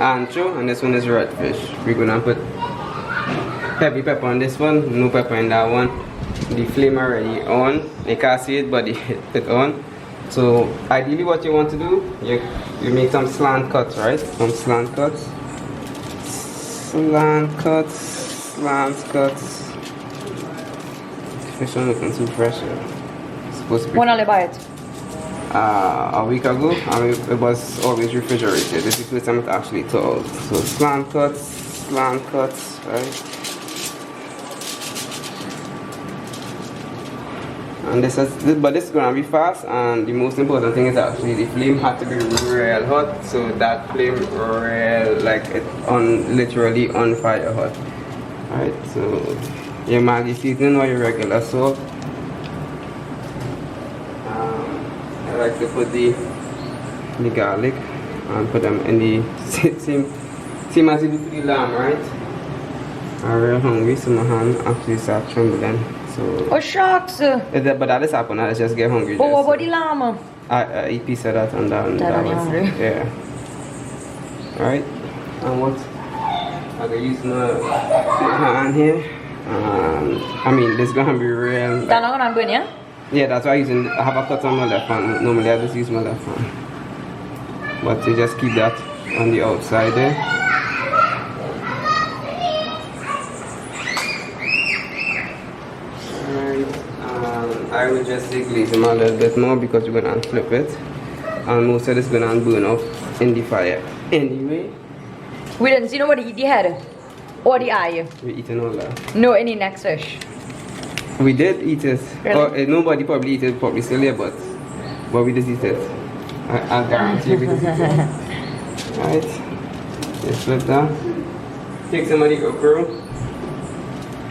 ancho, and this one is redfish. We're gonna put heavy pepper on this one, no pepper in that one. The flame already on. You can't see it, but it's on. So ideally what you want to do, you make some slant cuts, right? Some slant cuts. Slant cuts. Fish are looking too fresh. It's supposed to be. When will I buy it? A week ago, and it was always refrigerated. This is the first time it actually thawed. So slant cuts, right? And this is gonna be fast, and the most important thing is actually the flame had to be real hot, so that flame real, like it literally on fire hot. Alright, so your Maggi seasoning or your regular salt. I like to put the garlic and put them in the same as you do the lamb, right? I'm real hungry, so my hand actually start trembling. So, oh shucks! But that is happening. I just get hungry. But what about the lamb? I eat piece of that and that was hungry. Yeah. Alright. And what? I'm gonna use my hand here. I mean, this is gonna be real. That's not gonna burn, yeah? Yeah, that's why I have a cut on my left hand. Normally I just use my left hand. But you just keep that on the outside there. I will just glaze them a little bit more because we're gonna flip it, and most of this is gonna burn off in the fire anyway. We didn't see nobody eat the head or the eye. We're eating all that. No, any next fish. We did eat it. Really? Or, nobody probably eat it, probably still here, but we just eat it. I guarantee you we just eat it. Right, just flip that. Take some of the okra.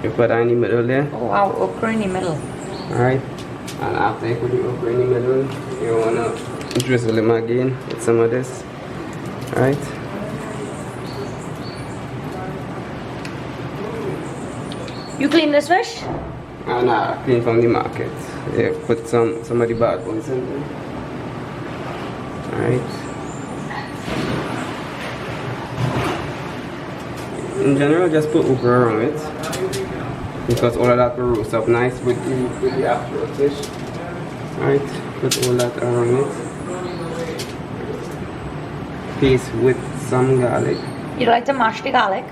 You put that in the middle there. Oh wow, okra in the middle. Alright, and after you put the okra in the middle, you wanna drizzle them again with some of this. Alright. You clean this fish? Nah, clean from the market. Yeah, put some of the bad ones in there. Alright. In general, just put okra around it, because all of that will roast up nice with the actual fish. Alright, put all that around it. Paste with some garlic. You like to mash the garlic?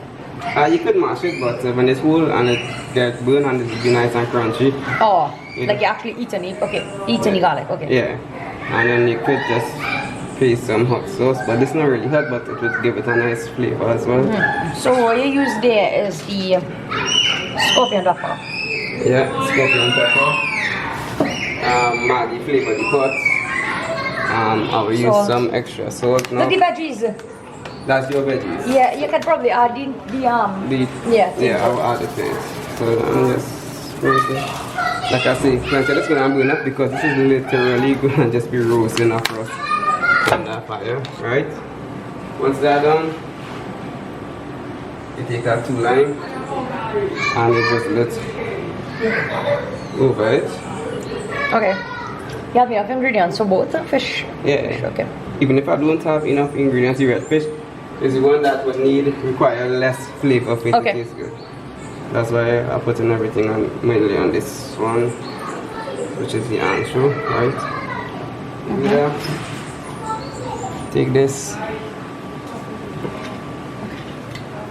You could mash it, but when it's whole and it gets burned and it will be nice and crunchy. Oh, like you actually eat any garlic, okay. Yeah, and then you could just paste some hot sauce, but it's not really hot, but it would give it a nice flavor as well. So what you use there is the scorpion pepper. Yeah, scorpion pepper. Maggi flavor the pot. I will use some extra salt now. Look the veggies. That's your veggies. Yeah, you can probably add the yeah, I'll add it to it. So I'm just like I say, it's gonna burn up because this is literally gonna just be roasting across on that fire, right? Once that's done, you take that 2 lime and you just let over it. Okay. You have enough ingredients for both the fish? Yeah. Fish, okay. Even if I don't have enough ingredients, the red fish is the one that would require less flavor for it to taste good. That's why I put in everything mainly on this one, which is the ancho, right? Yeah. Take this,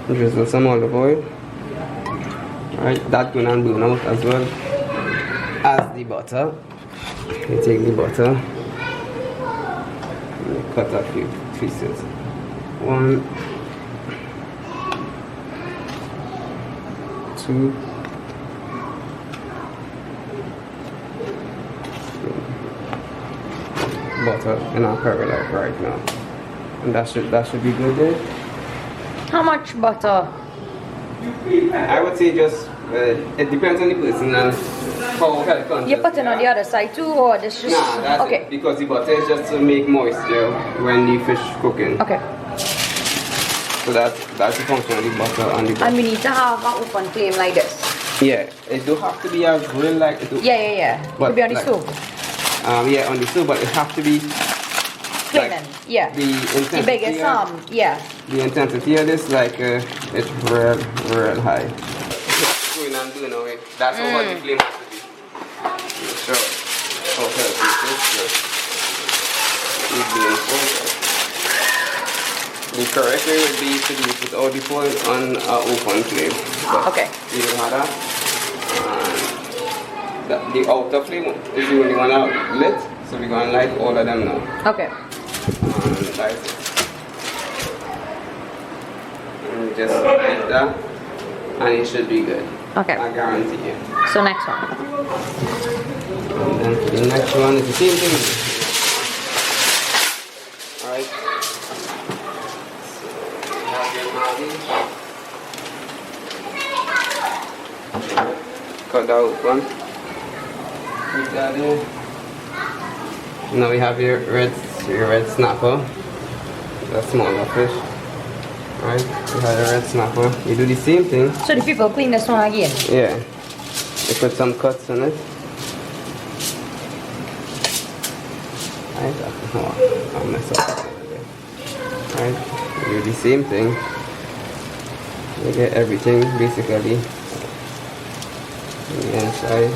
drizzle some olive oil. Right, that's gonna burn out as well as the butter. You take the butter and you cut a few pieces. 1, 2, 3. Butter in our parallel right now, and that should be good there. How much butter? I would say just it depends on the person and how health conscious. You put it on the other side too, or this just Nah, that's okay? it, because the butter is just to make moisture when the fish cooking. Okay. So that's the function of the butter on the butter. And we need to have an open flame like this. Yeah, it do have to be a grill like it. Yeah. But to be on the like, stove. Yeah, on the stove, but it have to be Flaming. Yeah. The intensity. The biggest yeah. The intensity of this, like, it's real high. Going and doing away. That's how hot the flame has to be. So, how healthy it is being focused. The correct way would be to do it without the foil on an open flame. But okay. You don't have that. The outer flame is the only one out lit, so we're going to light all of them now. Okay. And light it. And you just hit that, and it should be good. Okay. I guarantee you. So next one. And then for the next one is the same thing. Alright. Cut that one. Put that in. Now we have your red snapper. The smaller fish. Alright, we have the red snapper. You do the same thing. So the people clean this one again? Yeah. You put some cuts in it. Alright, I'll mess up a little bit. Alright, you do the same thing. You get everything basically on the inside.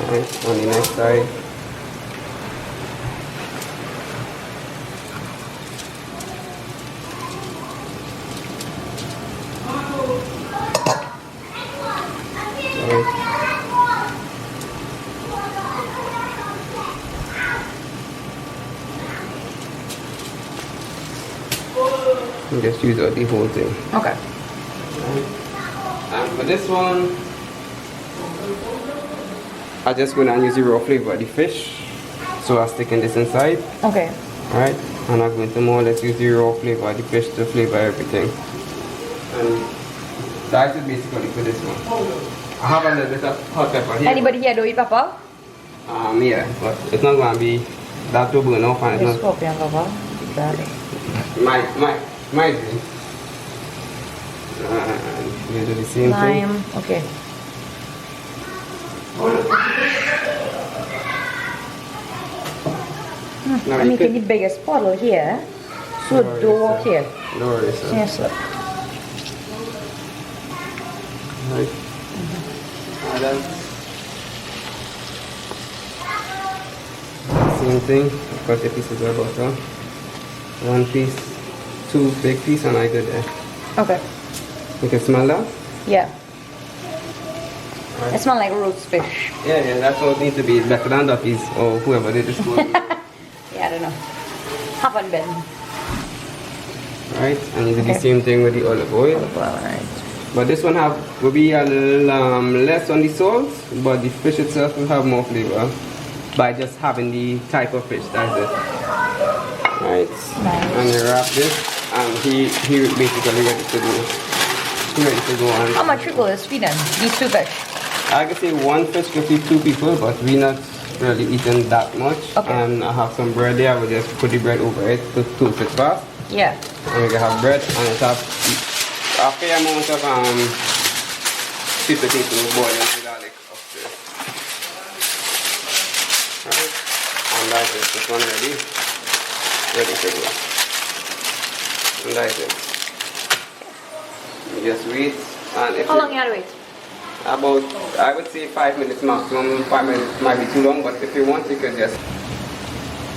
Alright, on the next side. And just use out the whole thing. Okay. And for this one, I'm just going to use the raw flavor of the fish. So I'm sticking this inside. Okay. Alright, and I'm going to more or less use the raw flavor of the fish to flavor everything. And that is basically for this one. I have a little bit of hot pepper here. Anybody here don't eat pepper? Yeah, but it's not going to be that too burn off, and it's not. Scorpion pepper. Might be. You do the same Lime. thing. Okay. Now I'm making the biggest puddle here. So don't walk here. No worries, sir. Yes, sir. Right. And then same thing. Cut the pieces of butter. One piece, two big pieces, and I did there. Okay. You can smell that? Yeah. Right. It smells like roast fish. Yeah, that's what it needs to be. Better than Duffy's or whoever did this one. Yeah, I don't know. Haven't been. Right, and you do the same thing with the olive oil. Alright. But this one will be a little less on the salt, but the fish itself will have more flavor by just having the type of fish. That's it. Right. Nice. And you wrap this, and he basically ready to go. Ready to go on. How much people is feeding these two fish? I could say one fish could feed two people, but we're not really eating that much. Okay. And I have some bread there. I will just put the bread over it to toast it fast. Yeah. And we can have bread, and it have a fair amount of sweet potato boiling with garlic upstairs. Alright, and that's it. This one ready to go. And that's it. You just wait, and if How long you had to wait? about, I would say 5 minutes maximum. 5 minutes might be too long, but if you want, you could just.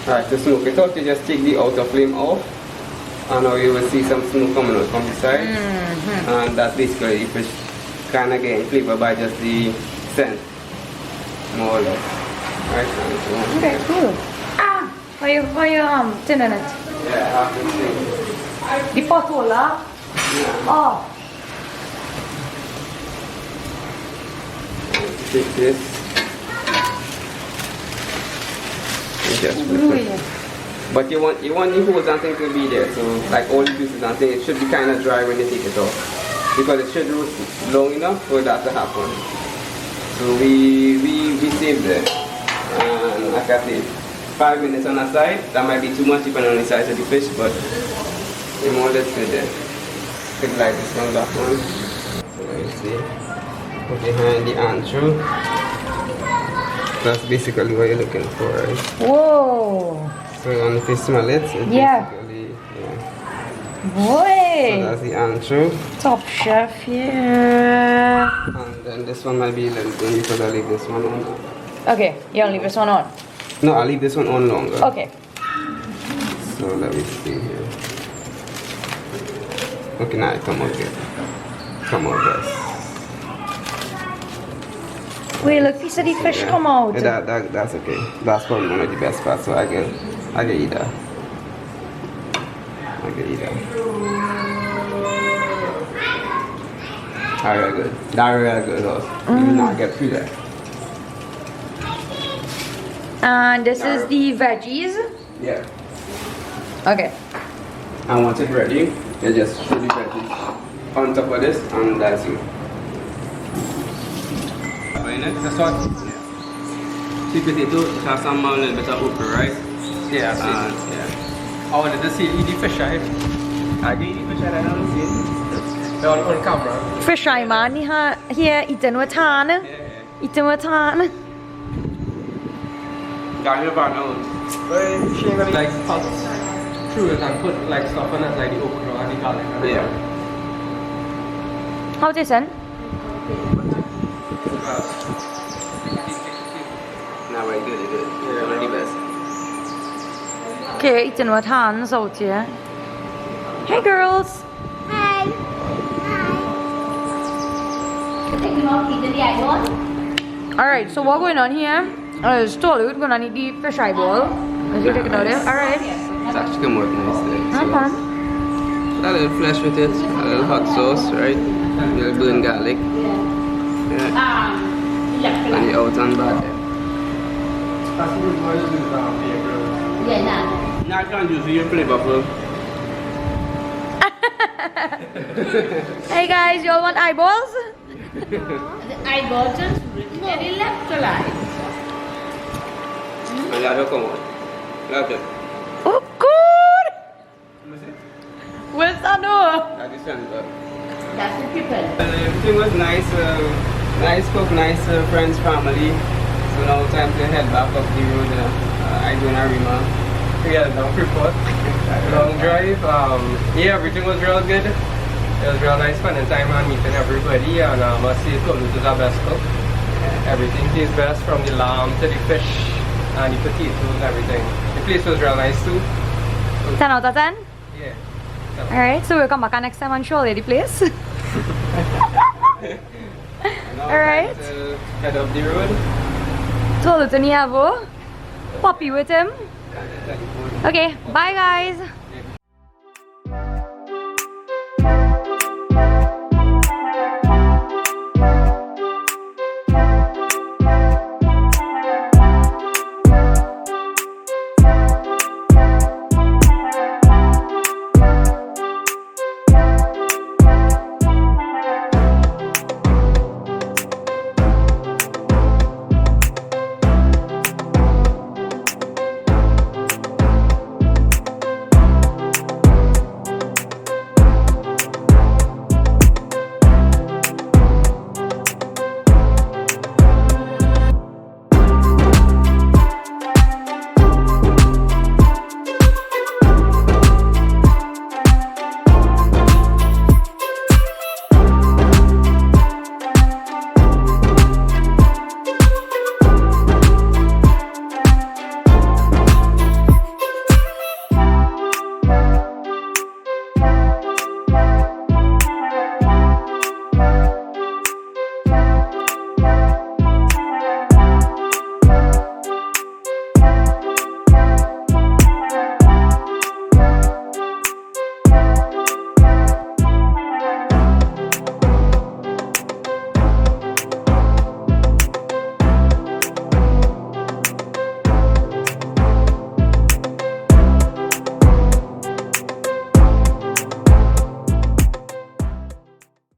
Alright, to smoke it out, you just take the outer flame off. And now you will see some smoke coming out from the side. And that's basically the fish kind of getting flavor by just the scent, more or less. Right? Okay, cool. Ah! Why you tinning it? Yeah, I have to see. The potola? Yeah. Oh. Take this. And just Really? but you want the holes and things to be there, so like all the juices and things, it should be kind of dry when you take it off, because it should roast long enough for that to happen. So we saved it, and like I said, 5 minutes on the side. That might be too much depending on the size of the fish, but the more that's good there. Could like this one, that one. So let me see. Put behind the anchovy. That's basically what you're looking for, right? Whoa. So and if you smell it, it's Yeah. basically, yeah. So Boy! that's the ancho. Top chef, yeah. And then this one might be a little bit because I leave this one on. Okay, you want to leave this one on? No, I'll leave this one on longer. Okay. So let me see here. Okay, now it come out good. Come out best. Wait, look, piece of the fish Yeah. come out. Yeah, that's okay. That's probably one of the best parts, so I can eat that. I can eat that. That's really good. That's really good, though. You will not get through that. And this is the veggies. Yeah. Okay. And once it's ready, you just put the veggies on top of this, and that's it. This one? Yeah. Sweet potato, it has some a little bit of okra, right? Yeah, I see. Yeah. I wanted to see you eat the fish eye. I can eat fish that I haven't seen. On camera. Fish eye man, here eating with tan. Yeah. Eating with tan. Got your partner. Well, she ain't gonna like cut through it and put like stuff on it like the okra and the garlic. Yeah. How this in? Now we're good, good. Yeah, we're the best. Okay, eating with hands out here. Hey girls! Hi. Alright, so what's going on here is Taalut gonna need the fish eyeball. Is he taking out it? Alright. It's actually come out nice there. So, Okay. a little flesh with it, a little hot sauce, right? A little burnt garlic. Yeah. And the out and back there. That's what we're going to do now, bro. Now I can't use your flavorful. Hey guys, you all want eyeballs? Eyeballs just written electrolytes. And that'll come out. That's it. Oh good! Where's that door? That is center. That's the people. Everything was nice, nice cook, nice friends, family. So now time to head back up the road. I do in Arima. Yeah, down Freeport. Long drive. Yeah, everything was real good. It was real nice spending time and meeting everybody. And I must say, Taalut is our best cook. Everything tastes best from the lamb to the fish and the potatoes, everything. The place was real nice too. 10 out of 10? Yeah. Alright, so we'll come back next time and show you the place. Alright. Head up the road. Taalut and Yavo. Puppy with him. Okay, bye guys.